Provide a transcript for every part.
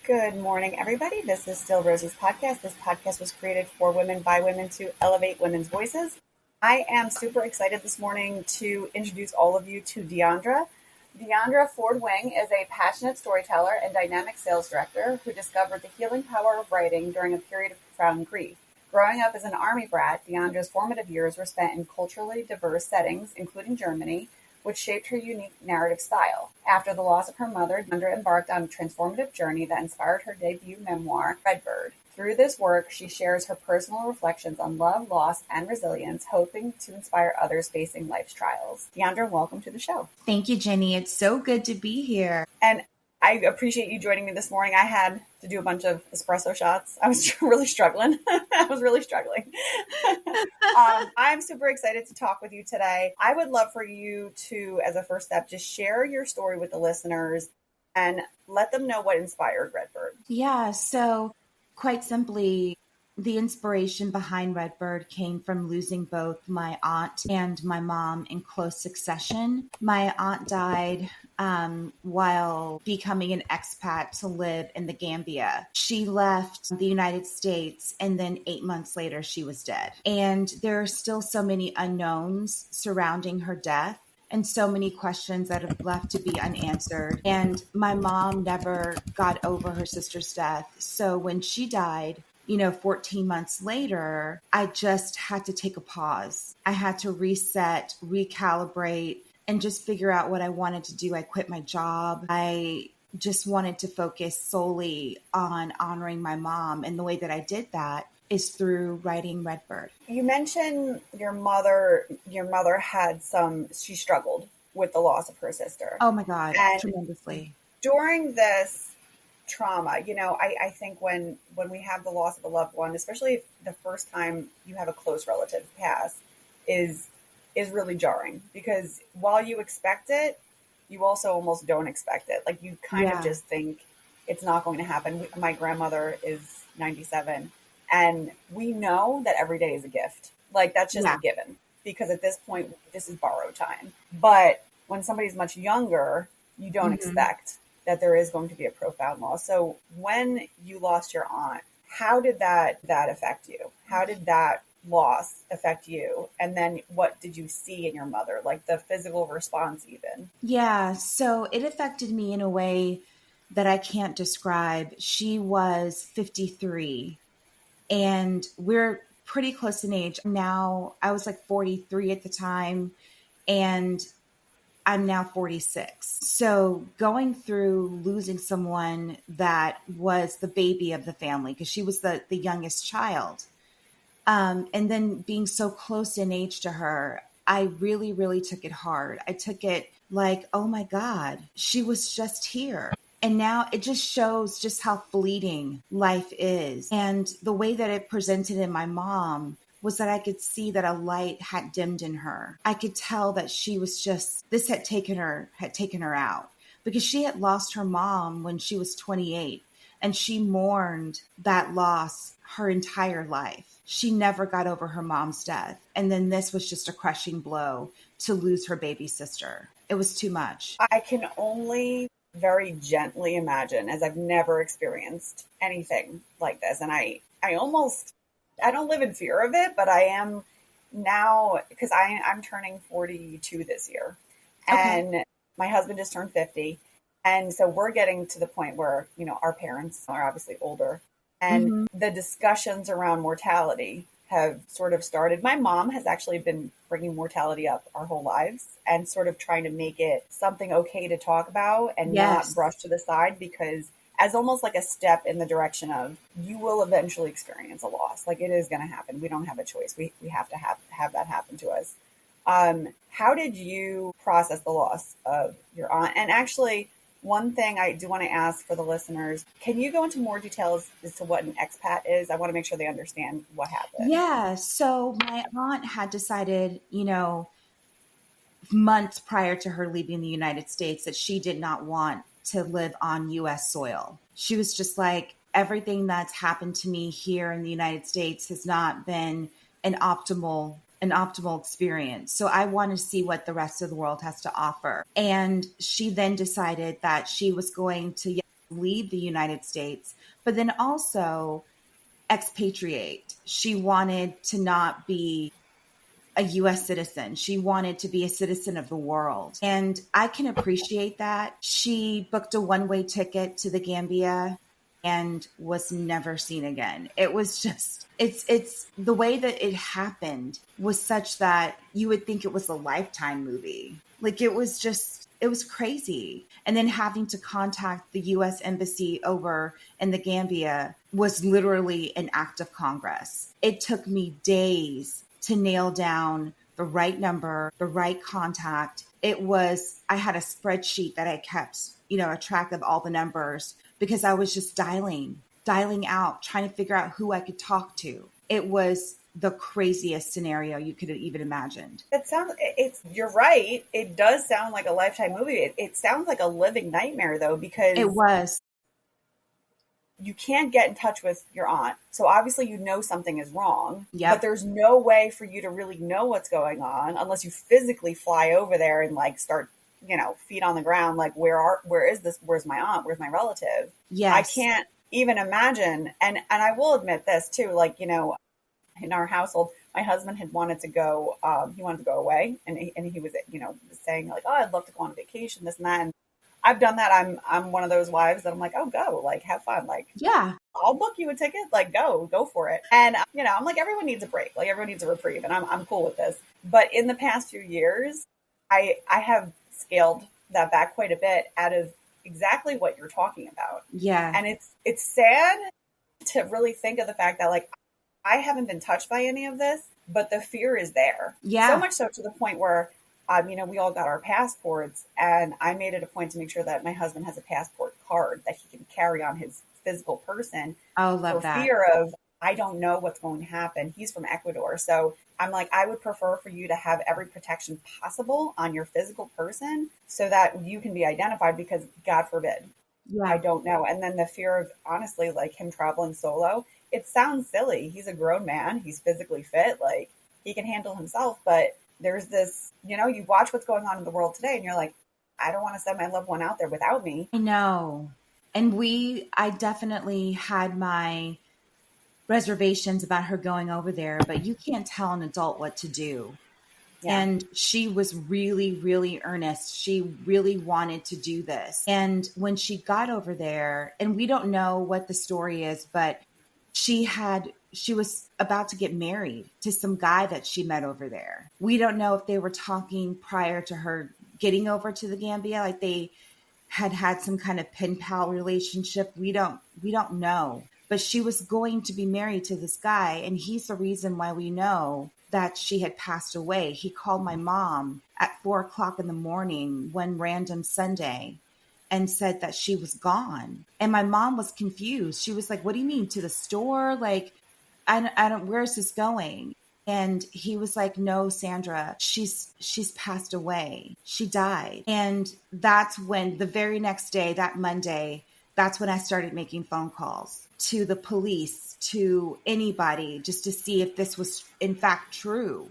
Good morning, everybody. This is Still Rosie's podcast. This podcast was created for women by women to elevate women's voices. I am super excited this morning to introduce all of you to Diandra. Diandra Ford Wing is a passionate storyteller and dynamic sales director who discovered the healing power of writing during a period of profound grief. Growing up as an army brat, Diandra's formative years were spent in culturally diverse settings, including Germany, which shaped her unique narrative style. After the loss of her mother, Diandra embarked on a transformative journey that inspired her debut memoir, Redbird. Through this work, she shares her personal reflections on love, loss, and resilience, hoping to inspire others facing life's trials. Diandra, welcome to the show. Thank you, Jenny. It's so good to be here. And I appreciate you joining me this morning. I had to do a bunch of espresso shots. I was really struggling. I'm super excited to talk with you today. I would love for you to, as a first step, just share your story with the listeners and let them know what inspired Redbird. Yeah, so quite simply, the inspiration behind Redbird came from losing both my aunt and my mom in close succession. My aunt died while becoming an expat to live in the Gambia. She left the United States, and then 8 months later, she was dead. And there are still so many unknowns surrounding her death, and so many questions that have left to be unanswered. And my mom never got over her sister's death. So when she died, 14 months later, I just had to take a pause. I had to reset, recalibrate, and just figure out what I wanted to do. I quit my job. I just wanted to focus solely on honoring my mom. And the way that I did that is through writing Redbird. You mentioned your mother she struggled with the loss of her sister. Oh my God, and tremendously. During this trauma, I think when we have the loss of a loved one, especially the first time you have a close relative pass, is really jarring, because while you expect it, you also almost don't expect it. Like, you kind of just think it's not going to happen. My grandmother is 97, and we know that every day is a gift. Like, that's just a given, because at this point, this is borrowed time. But when somebody's much younger, you don't expect that there is going to be a profound loss. So when you lost your aunt, how did that affect you? How did that loss affect you? And then what did you see in your mother, like the physical response even? Yeah, so it affected me in a way that I can't describe. She was 53, and we're pretty close in age. Now, I was like 43 at the time, and I'm now 46. So going through losing someone that was the baby of the family, because she was the youngest child, and then being so close in age to her, I really, really took it hard. I took it like, oh my God, she was just here. And now it just shows just how fleeting life is. And the way that it presented in my mom was that I could see that a light had dimmed in her. I could tell that she was this had taken her out, because she had lost her mom when she was 28, and she mourned that loss her entire life. She never got over her mom's death. And then this was just a crushing blow to lose her baby sister. It was too much. I can only very gently imagine, as I've never experienced anything like this. And I don't live in fear of it, but I am now, because I'm turning 42 this year. And my husband just turned 50. And so we're getting to the point where, our parents are obviously older, and the discussions around mortality have sort of started. My mom has actually been bringing mortality up our whole lives and sort of trying to make it something okay to talk about and not brush to the side, because as almost like a step in the direction of, you will eventually experience a loss. Like, it is going to happen. We don't have a choice. We have to have that happen to us. How did you process the loss of your aunt? And actually, one thing I do want to ask for the listeners, can you go into more details as to what an expat is? I want to make sure they understand what happened. Yeah. So my aunt had decided, months prior to her leaving the United States, that she did not want to live on U.S. soil. She was just like, everything that's happened to me here in the United States has not been an optimal experience. So I want to see what the rest of the world has to offer. And she then decided that she was going to leave the United States, but then also expatriate. She wanted to not be a US citizen. She wanted to be a citizen of the world. And I can appreciate that. She booked a one-way ticket to the Gambia and was never seen again. It was just it's the way that it happened was such that you would think it was a Lifetime movie. Like it was crazy. And then having to contact the US embassy over in the Gambia was literally an act of Congress. It took me days to nail down the right number, the right contact. I had a spreadsheet that I kept, a track of all the numbers because I was just dialing out, trying to figure out who I could talk to. It was the craziest scenario you could have even imagined. You're right. It does sound like a Lifetime movie. It sounds like a living nightmare though, because it was. You can't get in touch with your aunt. So obviously something is wrong, Yep. But there's no way for you to really know what's going on unless you physically fly over there and start, feet on the ground. Like, where is this? Where's my aunt? Where's my relative? Yes. I can't even imagine. And I will admit this too, in our household, my husband had wanted to go, he wanted to go away and he was, saying like, oh, I'd love to go on vacation, this and that. And I've done that. I'm one of those wives that I'm like, oh, go, have fun. Yeah, I'll book you a ticket. Go for it. And, I'm like, everyone needs a break. Everyone needs a reprieve. And I'm cool with this. But in the past few years, I have scaled that back quite a bit out of exactly what you're talking about. Yeah. And it's sad to really think of the fact that I haven't been touched by any of this, but the fear is there. Yeah. So much so to the point where, we all got our passports, and I made it a point to make sure that my husband has a passport card that he can carry on his physical person. Oh, love that. For fear of, I don't know what's going to happen. He's from Ecuador. So I'm like, I would prefer for you to have every protection possible on your physical person so that you can be identified, because God forbid, I don't know. And then the fear of, honestly, him traveling solo, it sounds silly. He's a grown man. He's physically fit. He can handle himself, but there's this, you watch what's going on in the world today and you're like, I don't want to send my loved one out there without me. I know. And I definitely had my reservations about her going over there, but you can't tell an adult what to do. Yeah. And she was really, really earnest. She really wanted to do this. And when she got over there, and we don't know what the story is, but she was about to get married to some guy that she met over there. We don't know if they were talking prior to her getting over to the Gambia, they had some kind of pen pal relationship. We don't know. But she was going to be married to this guy, and he's the reason why we know that she had passed away. He called my mom at 4:00 in the morning one random Sunday and said that she was gone. And my mom was confused. She was like, what do you mean, to the store? I don't, where's this going? And he was like, no, Sandra, she's passed away. She died. And that's when the very next day, that Monday, that's when I started making phone calls to the police, to anybody, just to see if this was in fact true.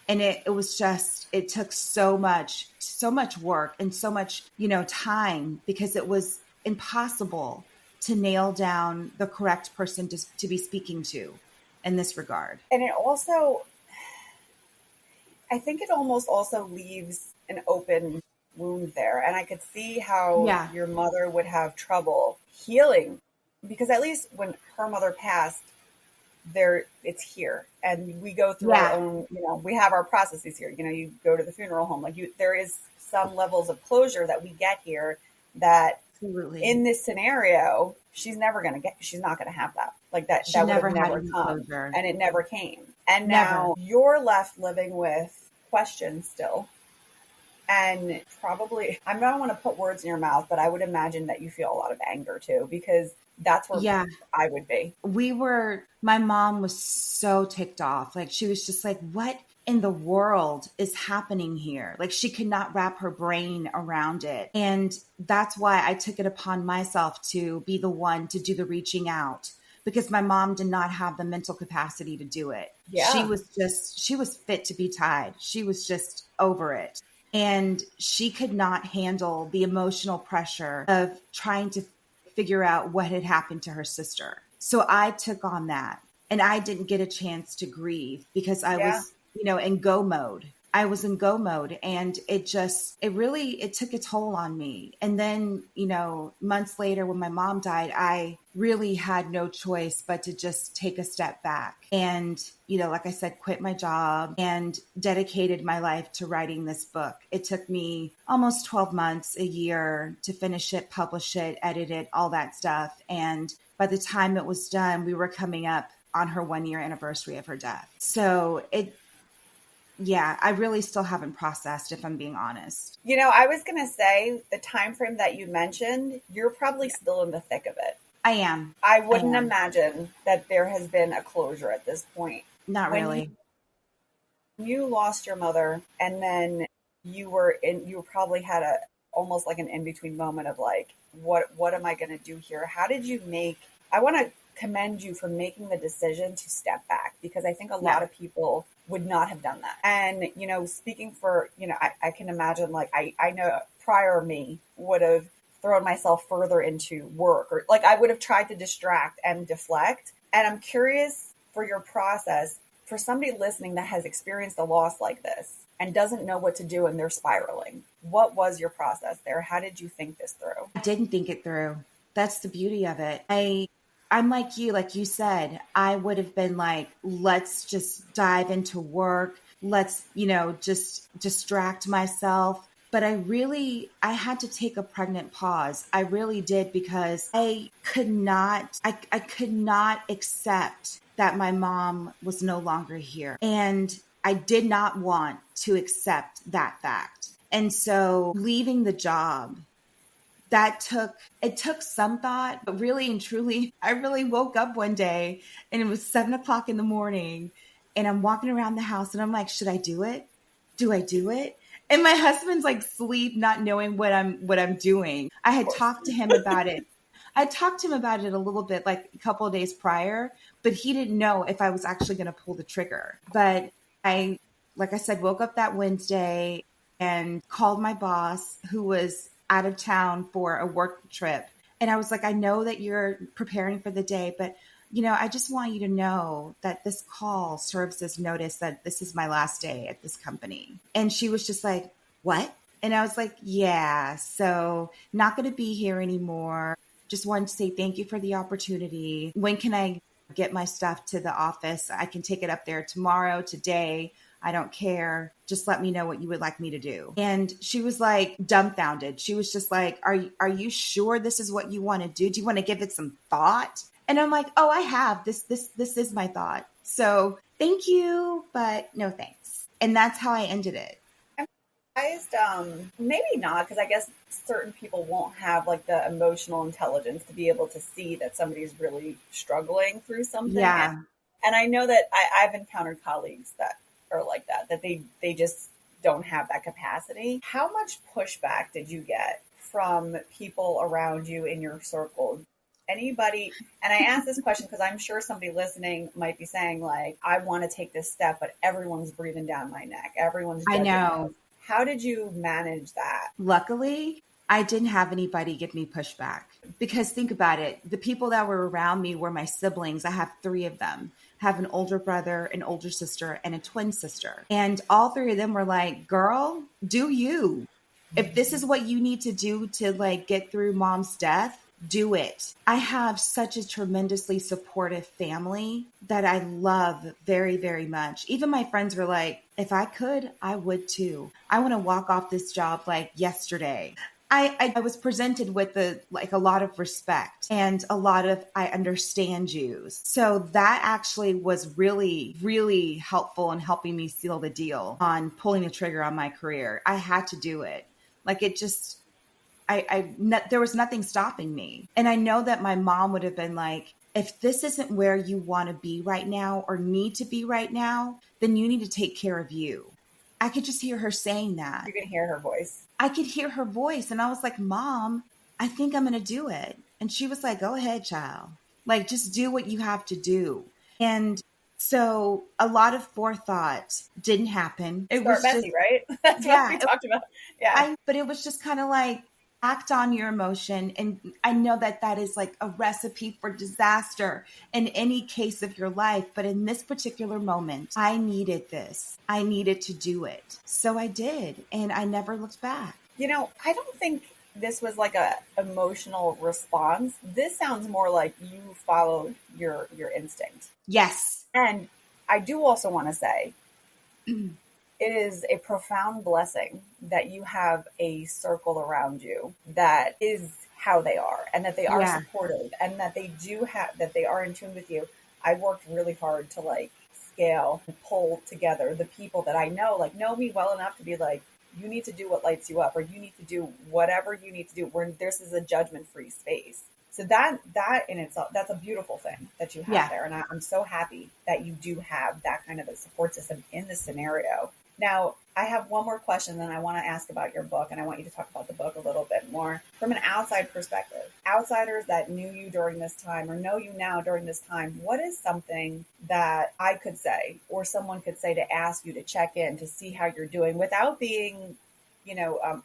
And it was just, it took so much work and so much, time, because it was impossible to nail down the correct person to be speaking to in this regard. And it also, I think it almost also leaves an open wound there. And I could see how your mother would have trouble healing, because at least when her mother passed, it's here, and we go through our own, we have our processes here. You go to the funeral home, there is some levels of closure that we get here that Absolutely. In this scenario, she's not going to have that. That would have never come, closure. And it never came. And now you're left living with questions still. And probably, I don't want to put words in your mouth, but I would imagine that you feel a lot of anger too, because that's where I would be. My mom was so ticked off. She was just like, what in the world is happening here? She could not wrap her brain around it. And that's why I took it upon myself to be the one to do the reaching out, because my mom did not have the mental capacity to do it. Yeah. She was fit to be tied. She was just over it. And she could not handle the emotional pressure of trying to figure out what had happened to her sister. So I took on that, and I didn't get a chance to grieve because I Yeah. was, in go mode. I was in go mode, and it took a toll on me. And then, months later when my mom died, I really had no choice but to just take a step back and, like I said, quit my job and dedicated my life to writing this book. It took me almost 12 months, a year to finish it, publish it, edit it, all that stuff. And by the time it was done, we were coming up on her 1 year anniversary of her death. So yeah, I really still haven't processed, if I'm being honest. I was going to say the time frame that you mentioned, you're probably still in the thick of it. I am. I I wouldn't am. imagine that there has been a closure at this point. Not When really. you lost your mother, and then you probably had a almost like an in-between moment of like, what am I going to do here? How did you I want to commend you for making the decision to step back, because I think a Yeah. lot of people would not have done that. And, speaking for, I can imagine, like, I know prior me would have thrown myself further into work, or like I would have tried to distract and deflect. And I'm curious for your process for somebody listening that has experienced a loss like this and doesn't know what to do and they're spiraling. What was your process there? How did you think this through? I didn't think it through. That's the beauty of it. I'm like you said, I would have been like, let's just dive into work. Let's, just distract myself. But I had to take a pregnant pause. I really did, because I could not accept that my mom was no longer here. And I did not want to accept that fact. And so leaving the job, it took some thought, but really and truly, I really woke up one day and it was 7 o'clock in the morning, and I'm walking around the house and I'm like, should I do it? Do I do it? And my husband's like asleep, not knowing what I'm doing. I had talked to him about it. I talked to him about it a little bit, like a couple of days prior, but he didn't know if I was actually going to pull the trigger. But like I said, woke up that Wednesday and called my boss, who was out of town for a work trip. And I was like, I know that you're preparing for the day, but I just want you to know that this call serves as notice that this is my last day at this company. And she was just like, what? And I was like, yeah, so not going to be here anymore. Just wanted to say thank you for the opportunity. When can I get my stuff to the office? I can take it up there tomorrow, today. I don't care. Just let me know what you would like me to do. And she was like dumbfounded. She was just like, are you sure this is what you want to do? Do you want to give it some thought? And I'm like, oh, I have. This is my thought. So thank you, but no thanks. And that's how I ended it. I'm surprised, maybe not, because I guess certain people won't have like the emotional intelligence to be able to see that somebody's really struggling through something. Yeah. And I know that I've encountered colleagues that are like that they just don't have that capacity. How much pushback did you get from people around you in your circle? Anybody? And I ask this question because I'm sure somebody listening might be saying, like, I want to take this step, but everyone's breathing down my neck. Everyone's judging I know. us. How did you manage that? Luckily, I didn't have anybody give me pushback, because think about it. The people that were around me were my siblings. I have 3 of them. I have an older brother, an older sister, and a twin sister. And all 3 of them were like, girl, do you. If this is what you need to do to like get through mom's death, do it. I have such a tremendously supportive family that I love very, very much. Even my friends were like, if I could, I would too. I want to walk off this job like yesterday. I was presented with a lot of respect and a lot of I understand yous. So that actually was really, really helpful in helping me seal the deal on pulling the trigger on my career. I had to do it. Like it just, there was nothing stopping me. And I know that my mom would have been like, if this isn't where you want to be right now or need to be right now, then you need to take care of you. I could just hear her saying that. You can hear her voice. I could hear her voice. And I was like, Mom, I think I'm going to do it. And she was like, go ahead, child. Like, just do what you have to do. And so a lot of forethought didn't happen. It Start was messy, just, right? That's yeah, what we talked about. Yeah. but it was just kind of like, act on your emotion. And I know that that is like a recipe for disaster in any case of your life. But in this particular moment, I needed this. I needed to do it. So I did. And I never looked back. I don't think this was like a emotional response. This sounds more like you followed your instinct. Yes. And I do also want to say it is a profound blessing that you have a circle around you that is how they are and that they are Yeah. supportive and that they are in tune with you. I worked really hard to like scale and pull together the people that I know, like know me well enough to be like, you need to do what lights you up, or you need to do whatever you need to do. Where this is a judgment free space. So that in itself, that's a beautiful thing that you have Yeah. there. And I'm so happy that you do have that kind of a support system in this scenario. Now, I have one more question that I want to ask about your book, and I want you to talk about the book a little bit more from an outside perspective. Outsiders that knew you during this time or know you now during this time, what is something that I could say or someone could say to ask you to check in to see how you're doing without being,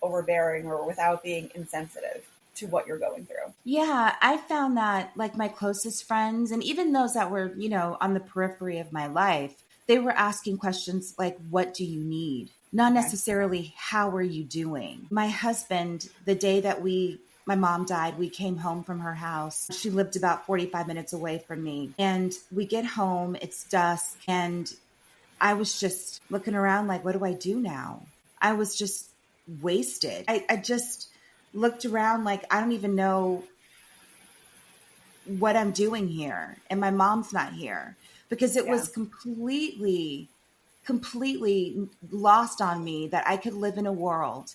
overbearing or without being insensitive to what you're going through? Yeah, I found that like my closest friends and even those that were, on the periphery of my life, they were asking questions like, what do you need? Not Okay. necessarily, how are you doing? My husband, the day that my mom died, we came home from her house. She lived about 45 minutes away from me. And we get home, it's dusk, and I was just looking around like, what do I do now? I was just wasted. I just looked around like, I don't even know what I'm doing here. And my mom's not here because it Yeah. was completely lost on me that I could live in a world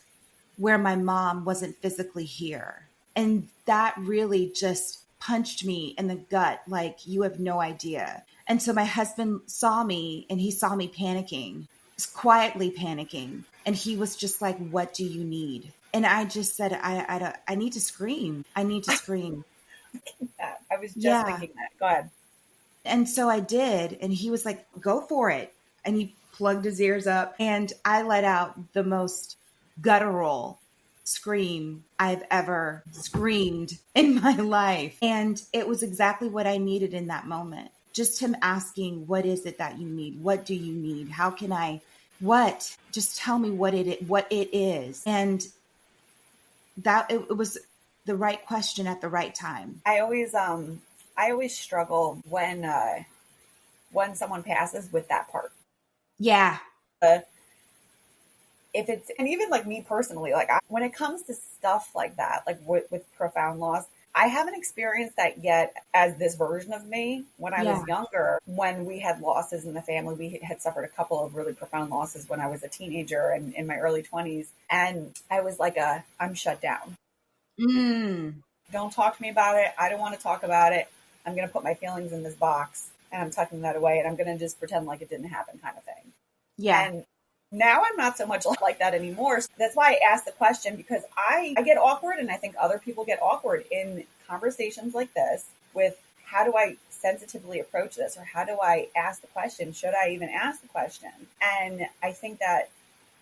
where my mom wasn't physically here. And that really just punched me in the gut like you have no idea. And so my husband saw me and he saw me panicking, quietly panicking. And he was just like, what do you need? And I just said, I need to scream. I need to scream. Yeah, I was just Yeah. thinking that. Go ahead. And so I did. And he was like, go for it. And he plugged his ears up. And I let out the most guttural scream I've ever screamed in my life. And it was exactly what I needed in that moment. Just him asking, what is it that you need? What do you need? How can I, what? Just tell me what it is. And that it was the right question at the right time. I always struggle when someone passes with that part. Yeah. Uh, if it's, and even like me personally, like when it comes to stuff like that, like with profound loss, I haven't experienced that yet as this version of me. When I Yeah. was younger, when we had losses in the family, we had suffered a couple of really profound losses when I was a teenager and in my early 20s. And I was like, I'm shut down. Mm. Don't talk to me about it. I don't want to talk about it. I'm going to put my feelings in this box and I'm tucking that away and I'm going to just pretend like it didn't happen, kind of thing. Yeah. And now I'm not so much like that anymore. So that's why I asked the question, because I get awkward and I think other people get awkward in conversations like this with how do I sensitively approach this, or how do I ask the question? Should I even ask the question? And I think that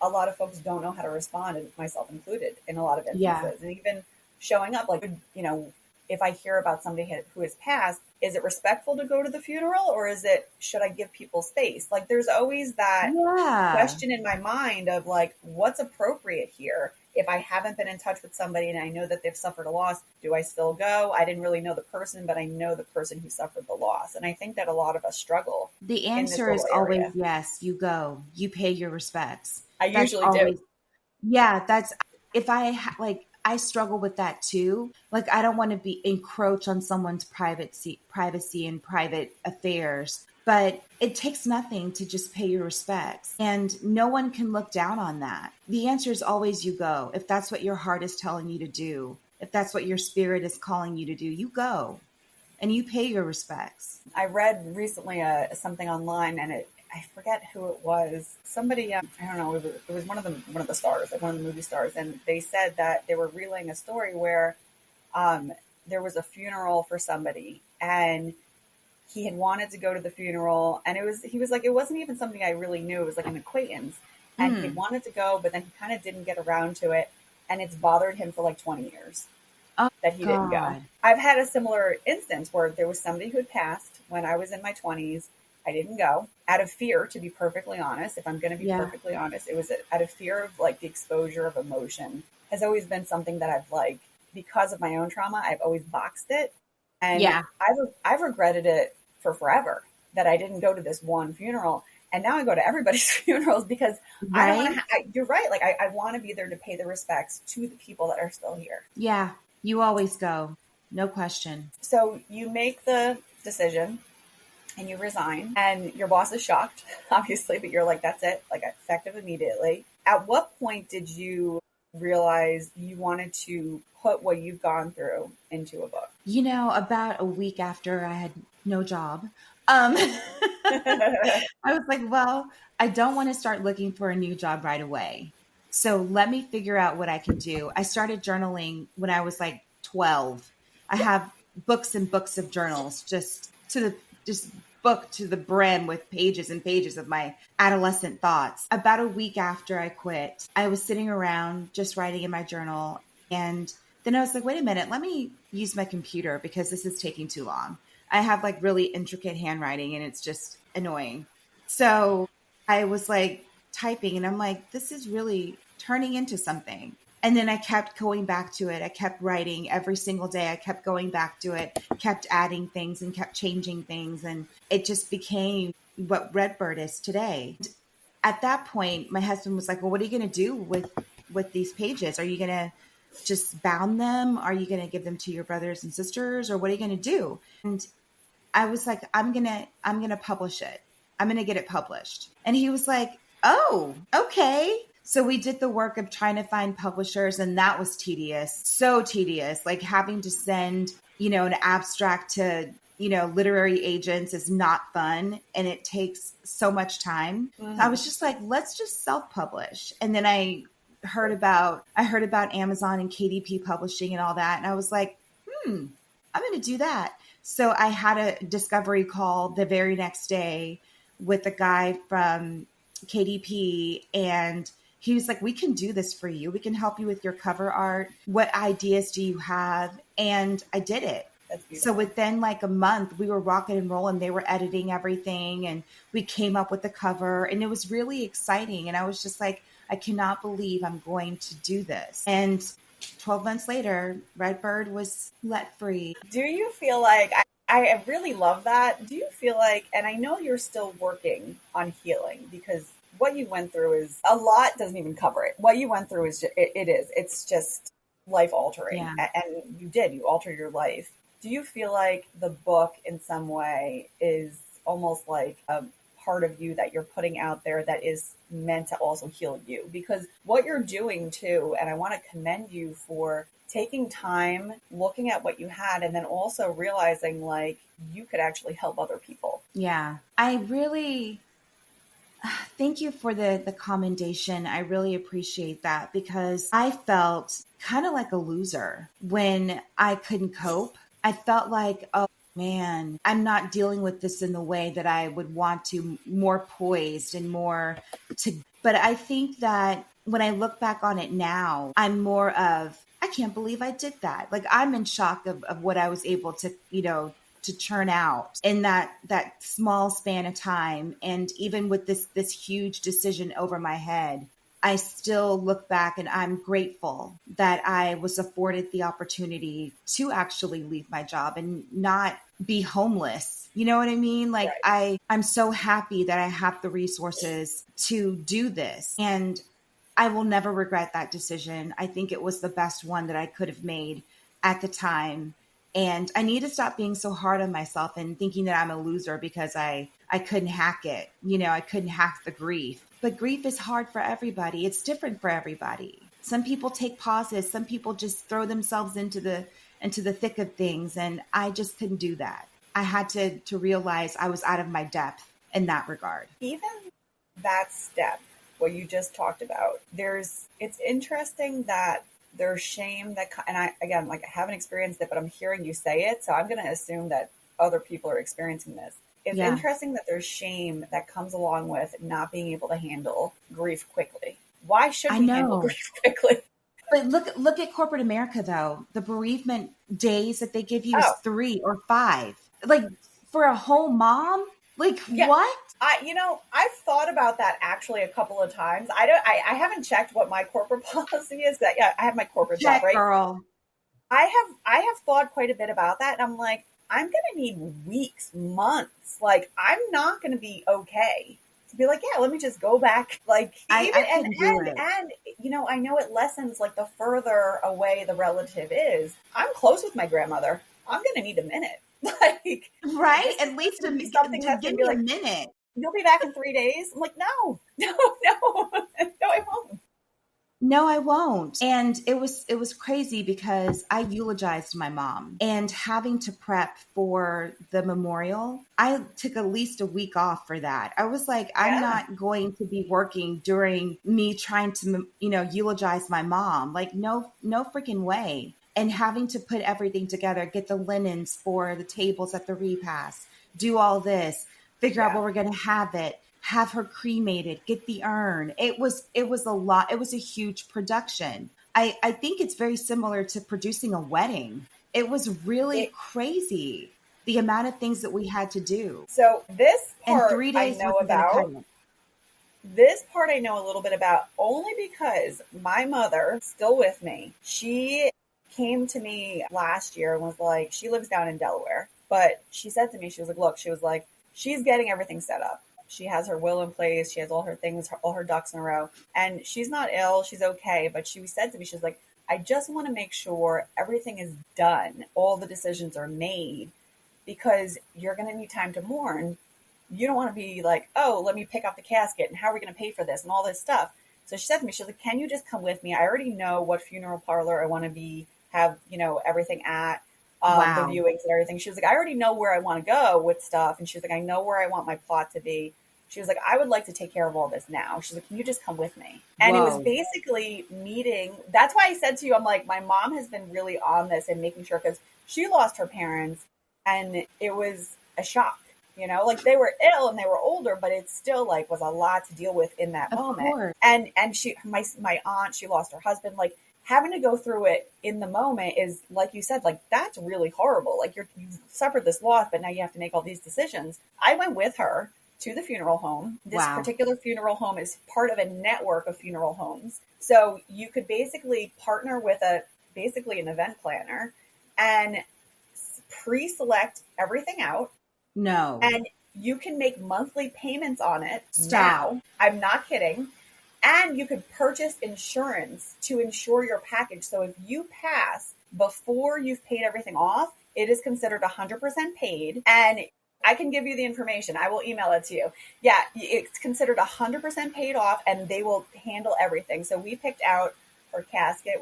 a lot of folks don't know how to respond, and myself included, in a lot of Yeah. instances. And even showing up, like, if I hear about somebody who has passed, is it respectful to go to the funeral, or is it, should I give people space? Like, there's always that Yeah. question in my mind of like, what's appropriate here? If I haven't been in touch with somebody and I know that they've suffered a loss, do I still go? I didn't really know the person, but I know the person who suffered the loss. And I think that a lot of us struggle The in this answer little is always area. yes, you go. You pay your respects. I That's usually do. always, yeah, that's, if like, I struggle with that too. Like, I don't want to be encroach on someone's privacy and private affairs, but it takes nothing to just pay your respects. And no one can look down on that. The answer is always you go. If that's what your heart is telling you to do, if that's what your spirit is calling you to do, you go and you pay your respects. I read recently something online, and I forget who it was. Somebody, I don't know, it was one of the stars, like one of the movie stars, and they said that they were relaying a story where um, there was a funeral for somebody, and he had wanted to go to the funeral, and he was like, it wasn't even something I really knew. It was like an acquaintance, and he had Mm. wanted to go, but then he kind of didn't get around to it. and it's bothered him for like 20 years Oh that he didn't go. God. I've had a similar instance where there was somebody who had passed when I was in my 20s. I didn't go out of fear, to be perfectly honest. If I'm going to be Yeah. perfectly honest, it was out of fear of like the exposure of emotion has always been something that I've like, because of my own trauma, I've always boxed it. And Yeah. I've regretted it for forever that I didn't go to this one funeral. And now I go to everybody's funerals because I don't want Right? to, you're right. Like I want to be there to pay the respects to the people that are still here. Yeah. You always go. No question. So you make the decision and you resign, and your boss is shocked, obviously, but you're like, that's it, like effective immediately. At what point did you realize you wanted to put what you've gone through into a book? About a week after I had no job, um, I was like, well, I don't want to start looking for a new job right away. So let me figure out what I can do. I started journaling when I was like 12. I have books and books of journals, just book to the brim with pages and pages of my adolescent thoughts. About a week after I quit, I was sitting around just writing in my journal, and then I was like, wait a minute, let me use my computer because this is taking too long. I have like really intricate handwriting and it's just annoying. So I was like typing and I'm like, this is really turning into something. And then I kept going back to it. I kept writing every single day. I kept going back to it, kept adding things and kept changing things. And it just became what Redbird is today. At that point, my husband was like, well, what are you going to do with these pages? Are you going to just bound them? Are you going to give them to your brothers and sisters, or what are you going to do? And I was like, I'm going to publish it. I'm going to get it published. And he was like, oh, okay. So we did the work of trying to find publishers, and that was tedious. So tedious, like having to send, an abstract to, literary agents is not fun, and it takes so much time. Mm-hmm. I was just like, let's just self-publish. And then I heard about Amazon and KDP publishing and all that. And I was like, I'm going to do that. So I had a discovery call the very next day with a guy from KDP, and he was like, we can do this for you. We can help you with your cover art. What ideas do you have? And I did it. So within like a month, we were rocking and rolling. They were editing everything and we came up with the cover, and it was really exciting. And I was just like, I cannot believe I'm going to do this. And 12 months later, Redbird was let free. Do you feel like, I really love that. Do you feel like, and I know you're still working on healing, because what you went through is a lot, doesn't even cover it. What you went through is, it's just life altering. Yeah. And you altered your life. Do you feel like the book in some way is almost like a part of you that you're putting out there that is meant to also heal you? Because what you're doing too, and I want to commend you for taking time, looking at what you had, and then also realizing like you could actually help other people. Yeah. I really thank you for the commendation. I really appreciate that, because I felt kind of like a loser when I couldn't cope. I felt like, oh man, I'm not dealing with this in the way that I would want to, more poised and more to. But I think that when I look back on it now, I'm more of, I can't believe I did that. Like I'm in shock of what I was able to, to churn out in that small span of time. And even with this huge decision over my head, I still look back and I'm grateful that I was afforded the opportunity to actually leave my job and not be homeless. You know what I mean? Like Right. I'm so happy that I have the resources to do this, and I will never regret that decision. I think it was the best one that I could have made at the time. And I need to stop being so hard on myself and thinking that I'm a loser because I couldn't hack it. I couldn't hack the grief. But grief is hard for everybody. It's different for everybody. Some people take pauses. Some people just throw themselves into the thick of things. And I just couldn't do that. I had to realize I was out of my depth in that regard. Even that step, what you just talked about, it's interesting that there's shame that, and I, again, like I haven't experienced it, but I'm hearing you say it. So I'm going to assume that other people are experiencing this. It's interesting that there's shame that comes along with not being able to handle grief quickly. Why should we handle grief quickly? But look at corporate America though. The bereavement days that they give you is Oh, 3 or 5. Like for a whole mom? Like yeah. what? I've thought about that actually a couple of times. I haven't checked what my corporate policy is. That yeah, I have my corporate job, Check, right? girl. I have thought quite a bit about that, and I'm like, I'm gonna need weeks, months. Like, I'm not gonna be okay to be like, yeah, let me just go back. Like, even I couldn't do it. and I know it lessens like the further away the relative is. I'm close with my grandmother. I'm gonna need a minute. Like, Right? this is At just least gonna be something just that's give gonna be me a like, minute. you'll be back in 3 days. I'm like, no, no, no, no, I won't. No, I won't. And it was crazy because I eulogized my mom and having to prep for the memorial. I took at least a week off for that. I was like, I'm Yeah, not going to be working during me trying to, eulogize my mom. Like no freaking way. And having to put everything together, get the linens for the tables at the repast, do all this, figure out yeah. where we're going to have her cremated, get the urn. It was a lot. It was a huge production. I think it's very similar to producing a wedding. It was really It, crazy the amount of things that we had to do. so And 3 days know wasn't going to cut about. it. This part I know a little bit about only because my mother, still with me, she came to me last year and was like, she lives down in Delaware, but she said to me, she was like, look, she was like, she's getting everything set up. She has her will in place. She has all her things, all her ducks in a row. And she's not ill. She's okay. But she said to me, she was like, I just want to make sure everything is done. All the decisions are made because you're going to need time to mourn. You don't want to be like, oh, let me pick up the casket and how are we going to pay for this and all this stuff. So she said to me, she's like, can you just come with me? I already know what funeral parlor I want to have, everything at, the Wow. viewings and everything. She was like, I already know where I want to go with stuff. And she was like, I know where I want my plot to be. She was like, I would like to take care of all this now. She's like, can you just come with me? And it was Whoa. basically meeting. That's why I said to you, I'm like, my mom has been really on this and making sure because she lost her parents and it was a shock. Like they were ill and they were older, but it still like was a lot to deal with in that Of moment. course. And my aunt, she lost her husband. Like having to go through it in the moment is like you said, like that's really horrible. Like you've suffered this loss, but now you have to make all these decisions. I went with her to the funeral home. This Wow. particular funeral home is part of a network of funeral homes. So you could basically partner with basically an event planner and pre-select everything out No. and you can make monthly payments on it Stop. now. I'm not kidding. And you could purchase insurance to insure your package. So if you pass before you've paid everything off, it is considered 100% paid. And I can give you the information. I will email it to you. Yeah, it's considered 100% paid off and they will handle everything. So we picked out her casket.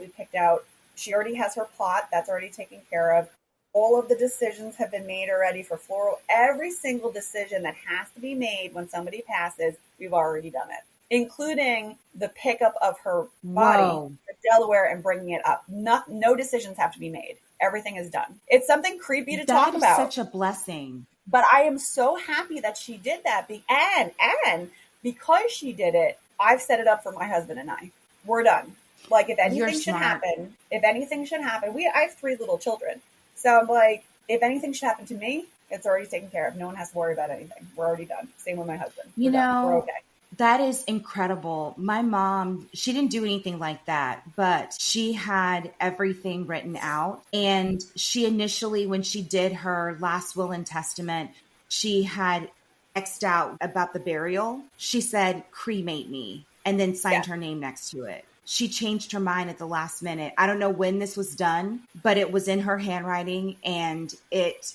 She already has her plot. That's already taken care of. All of the decisions have been made already for floral. Every single decision that has to be made when somebody passes, we've already done it, including the pickup of her body Whoa. to Delaware and bringing it up. No decisions have to be made. Everything is done. It's something creepy to That talk is about, such a blessing. but I am so happy that she did that. And because she did it, I've set it up for my husband and I. We're done. Like if You're anything should smart. happen, I have 3 little children. So I'm like, if anything should happen to me, it's already taken care of. No one has to worry about anything. We're already done. Same with my husband. We're done. We're okay. That is incredible. My mom, she didn't do anything like that, but she had everything written out. And she initially, when she did her last will and testament, she had X'd out about the burial. She said, cremate me, and then Yeah. signed her name next to it. She changed her mind at the last minute. I don't know when this was done, but it was in her handwriting and it,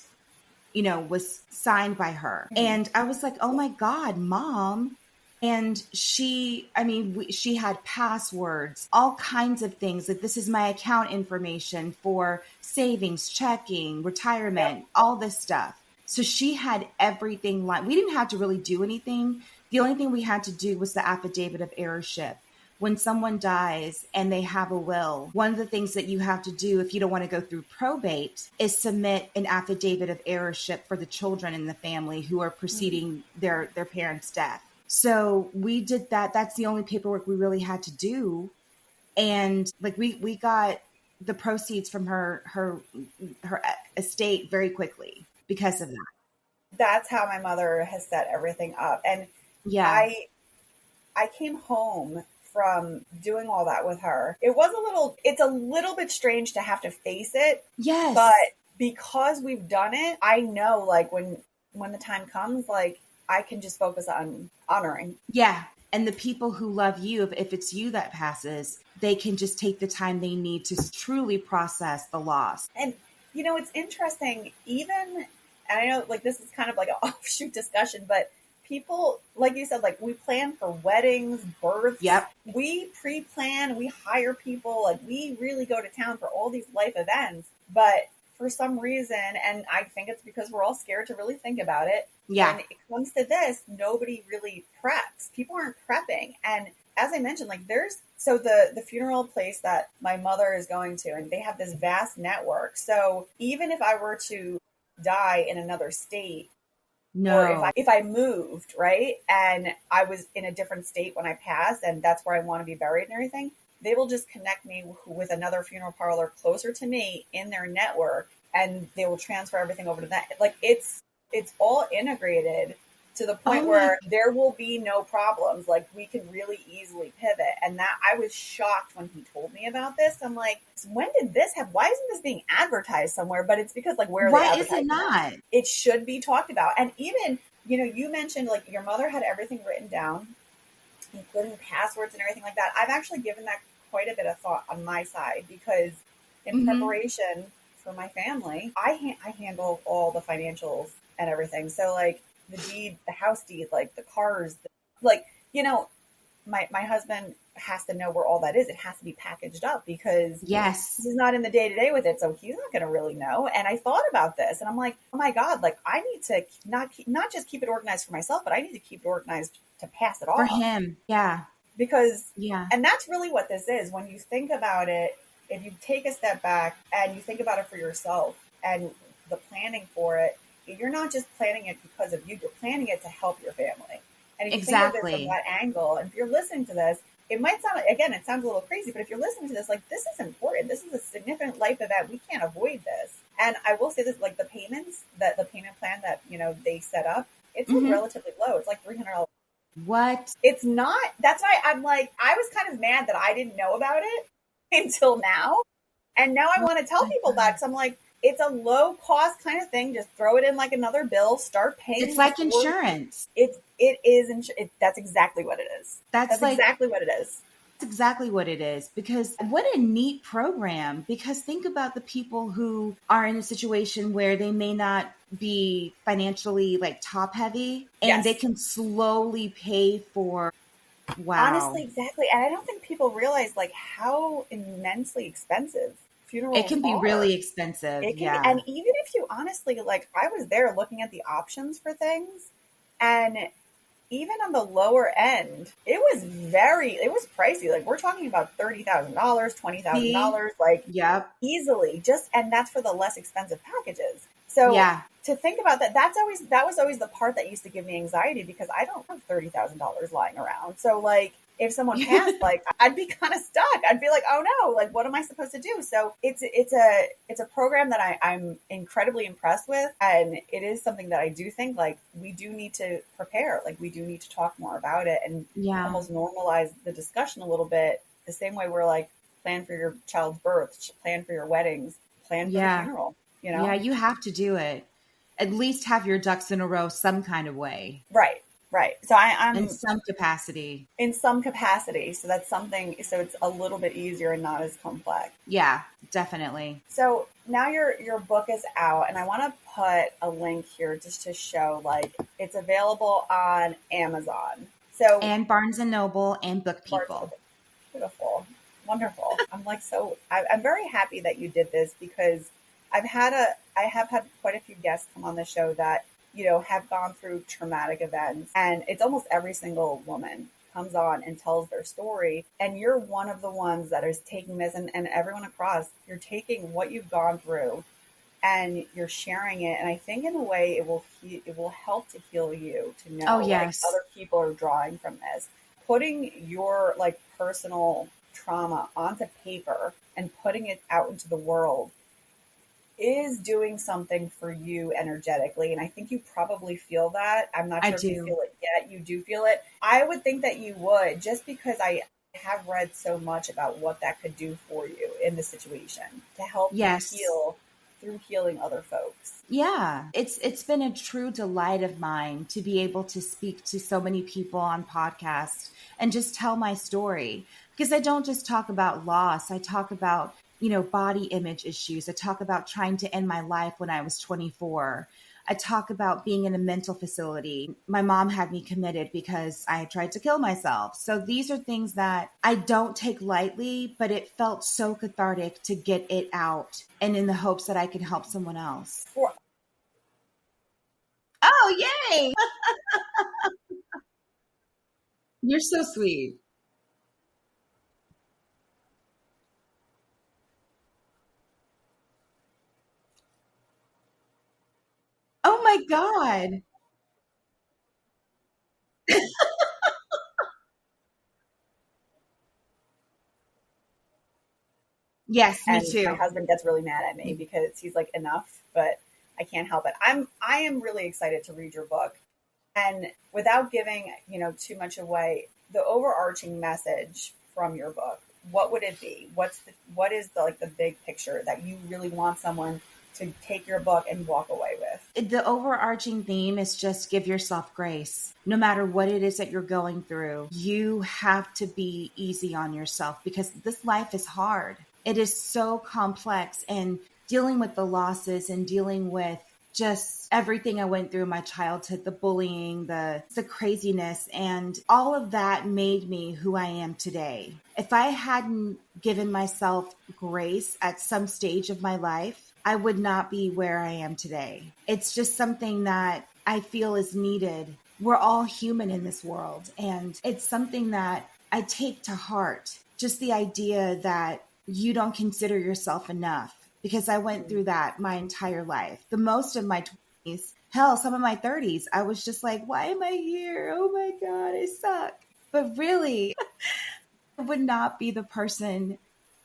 was signed by her. Mhm. And I was like, oh my God, mom. And she had passwords, all kinds of things. Like, this is my account information for savings, checking, retirement, Yep. all this stuff. So she had everything. We didn't have to really do anything. The only thing we had to do was the affidavit of heirship. When someone dies and they have a will, one of the things that you have to do if you don't want to go through probate is submit an affidavit of heirship for the children in the family who are preceding their parents' death. So we did that. That's the only paperwork we really had to do. And like we got the proceeds from her estate very quickly because of that. That's how my mother has set everything up. And Yeah. I I came home from doing all that with her. It's a little bit strange to have to face it, but Yes. because we've done it, I know like when the time comes, like I can just focus on honoring. Yeah. And the people who love you, if it's you that passes, they can just take the time they need to truly process the loss. And it's interesting, even, and I know like this is kind of like an offshoot discussion, but people, like you said, like we plan for weddings, births, Yep. we pre-plan, we hire people, like we really go to town for all these life events. But for some reason, and I think it's because we're all scared to really think about it, Yeah. when it comes to this, nobody really preps. People aren't prepping. And as I mentioned, like there's so the funeral place that my mother is going to, and they have this vast network. So even if I were to die in another state, or No. if I moved, right, and I was in a different state when I passed, and that's where I want to be buried and everything, they will just connect me with another funeral parlor closer to me in their network, and they will transfer everything over to that. Like it's all integrated to the Oh point my. where there will be no problems. Like we can really easily pivot. And that I was shocked when he told me about this. I'm like, when did this have? Why isn't this being advertised somewhere? But it's because like where are they Why is it advertising it? not? It should be talked about. And even, you mentioned like your mother had everything written down, including passwords and everything like that. I've actually given that quite a bit of thought on my side because in Mm-hmm. preparation for my family, I handle all the financials and everything. So like the deed, the house deed, like the cars, like my husband has to know where all that is. It has to be packaged up because Yes. he's not in the day to day with it, so he's not going to really know. And I thought about this, and I'm like, oh my god, like I need to not just keep it organized for myself, but I need to keep it organized to pass it For off him. Yeah. because, Yeah. and that's really what this is. When you think about it, if you take a step back and you think about it for yourself and the planning for it, you're not just planning it because of you. You're planning it to help your family. And if you think of it from Exactly. that angle, and if you're listening to this, it might sound, again, it sounds a little crazy, but if you're listening to this, like this is important. This is a significant life event. We can't avoid this. And I will say this, like the payments, that the payment plan that, they set up, it's like Mm-hmm. relatively low. It's like $300. What? It's not, that's why I'm like, I was kind of mad that I didn't know about it until now. And now I Oh want to tell my people that God. because I'm like, it's a low cost kind of thing. Just throw it in like another bill, start It's paying like for insurance. it is. That's exactly what it is. That's That's like exactly what it is. That's exactly what it is. Because what a neat program. Because think about the people who are in a situation where they may not be financially like top heavy and they Yes. can slowly pay for. Honestly, Wow. exactly. And I don't think people realize like how immensely expensive It funerals can be are. really expensive. It can be, Yeah. and even if you honestly like, I was there looking at the options for things, and even on the lower end, it was pricey. Like we're talking about $30,000, twenty thousand See? dollars, like Yep. easily. Just and that's for the less expensive packages. So Yeah. to think about that, that was always the part that used to give me anxiety because I don't have $30,000 lying around. So like if someone passed, like I'd be kind of stuck. I'd be like, oh no, like what am I supposed to do? So it's a program that I'm incredibly impressed with, and it is something that I do think like we do need to prepare. Like we do need to talk more about it and Yeah. almost normalize the discussion a little bit. The same way we're like plan for your child's birth, plan for your weddings, plan for the Yeah. funeral. You Yeah. know, You have to do it. At least have your ducks in a row some kind of way right, right. So in I'm some capacity. in some capacity. So that's something. So it's a little bit easier and not as complex. Yeah, definitely. So now your book is out, and I want to put a link here just to show like it's available on Amazon. So And Barnes and Noble and Book Barnes and People. Noble, beautiful, wonderful. I'm like I'm very happy that you did this because I have had quite a few guests come on the show that have gone through traumatic events, and it's almost every single woman comes on and tells their story, and you're one of the ones that is taking this, and everyone across, you're taking what you've gone through and you're sharing it, and I think in a way it will help to heal you to Oh, know like yes. other people are drawing from this, putting your like personal trauma onto paper and putting it out into the world is doing something for you energetically. And I think you probably feel that. I'm not I sure if you do. feel it yet. You do feel it. I would think that you would, just because I have read so much about what that could do for you in the situation to help you Yes. heal through healing other folks. Yeah, it's been a true delight of mine to be able to speak to so many people on podcasts and just tell my story, because I don't just talk about loss. I talk about, body image issues. I talk about trying to end my life when I was 24. I talk about being in a mental facility. My mom had me committed because I tried to kill myself. So these are things that I don't take lightly, but it felt so cathartic to get it out and in the hopes that I can help someone else. For Oh, yay. You're so sweet. Oh my God. Yes, me and my too. husband gets really mad at me because he's like, enough, but I can't help it. I am really excited to read your book. And without giving, too much away, the overarching message from your book, what would it be? What is the big picture that you really want someone to take your book and walk away with? The overarching theme is just give yourself grace. No matter what it is that you're going through, you have to be easy on yourself because this life is hard. It is so complex, and dealing with the losses and dealing with just everything I went through in my childhood, the bullying, the craziness, and all of that made me who I am today. If I hadn't given myself grace at some stage of my life, I would not be where I am today. It's just something that I feel is needed. We're all human in this world, and it's something that I take to heart. Just the idea that you don't consider yourself enough, because I went through that my entire life. The most of my 20s, hell, some of my 30s, I was just like, why am I here? Oh my God, I suck. But really, I would not be the person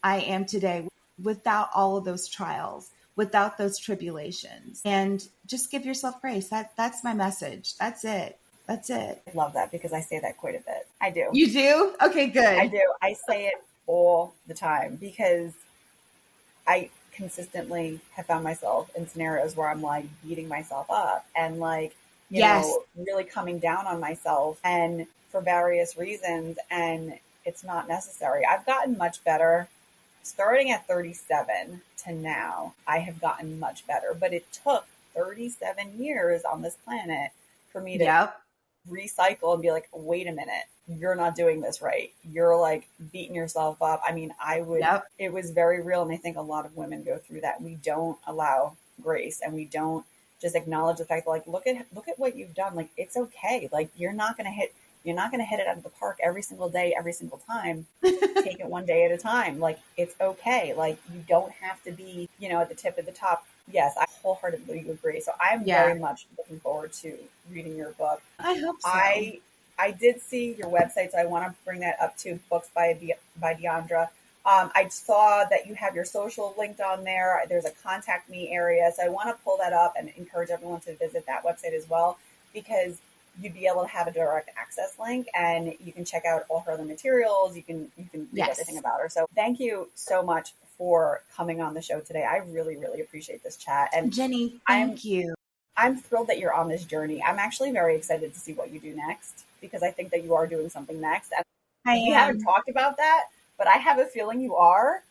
I am today without all of those trials, without those tribulations. And just give yourself grace. That's my message. That's it. That's it. I love that because I say that quite a bit. I do. You do? Okay, I good. do. I say it all the time because I consistently have found myself in scenarios where I'm like beating myself up and like, Yes. really coming down on myself and for various reasons. And it's not necessary. I've gotten much better starting at 37 to now. I have gotten much better, but it took 37 years on this planet for me to Yep. recycle and be like, wait a minute, you're not doing this right. You're like beating yourself up. I mean, Yep. it was very real. And I think a lot of women go through that. We don't allow grace and we don't just acknowledge the fact that like, look at what you've done. Like, it's okay. Like, you're not going to hit it out of the park every single day, every single time. Take it one day at a time. Like, it's okay. Like, you don't have to be, at the tip of the top. Yes, I wholeheartedly agree. So I'm Yeah. very much looking forward to reading your book. I hope so. I did see your website, so I want to bring that up to books by Diandra. I saw that you have your social linked on there. There's a contact me area, so I want to pull that up and encourage everyone to visit that website as well because you'd be able to have a direct access link and you can check out all her other materials. You can read everything Yes. about her. So thank you so much for coming on the show today. I really really appreciate this chat, and Jenny, I'm thank you. I'm thrilled that you're on this journey. I'm actually very excited to see what you do next because I think that you are doing something next. And I we haven't am. talked about that, but I have a feeling you are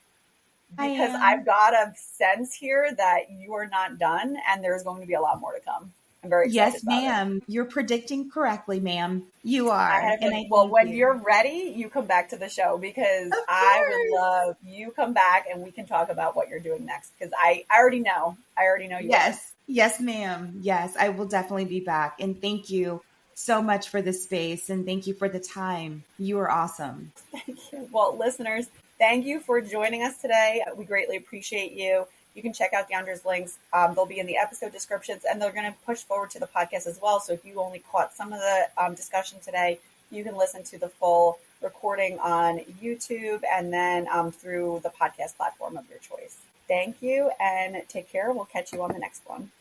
I because am. I've got a sense here that you are not done and there's going to be a lot more to come. I'm very excited Yes, about it. ma'am. You're predicting correctly, ma'am. You I are. had a And feeling, I well, thank when you. you're ready, you come back to the show because Of I would course. love you come back and we can talk about what you're doing next because I already know. I already know you are. Yes. Yes, ma'am. Yes, I will definitely be back. And thank you so much for the space and thank you for the time. You are awesome. Well, listeners, thank you for joining us today. We greatly appreciate you. You can check out Deandra's links. They'll be in the episode descriptions, and they're going to push forward to the podcast as well. So if you only caught some of the discussion today, you can listen to the full recording on YouTube and then through the podcast platform of your choice. Thank you and take care. We'll catch you on the next one.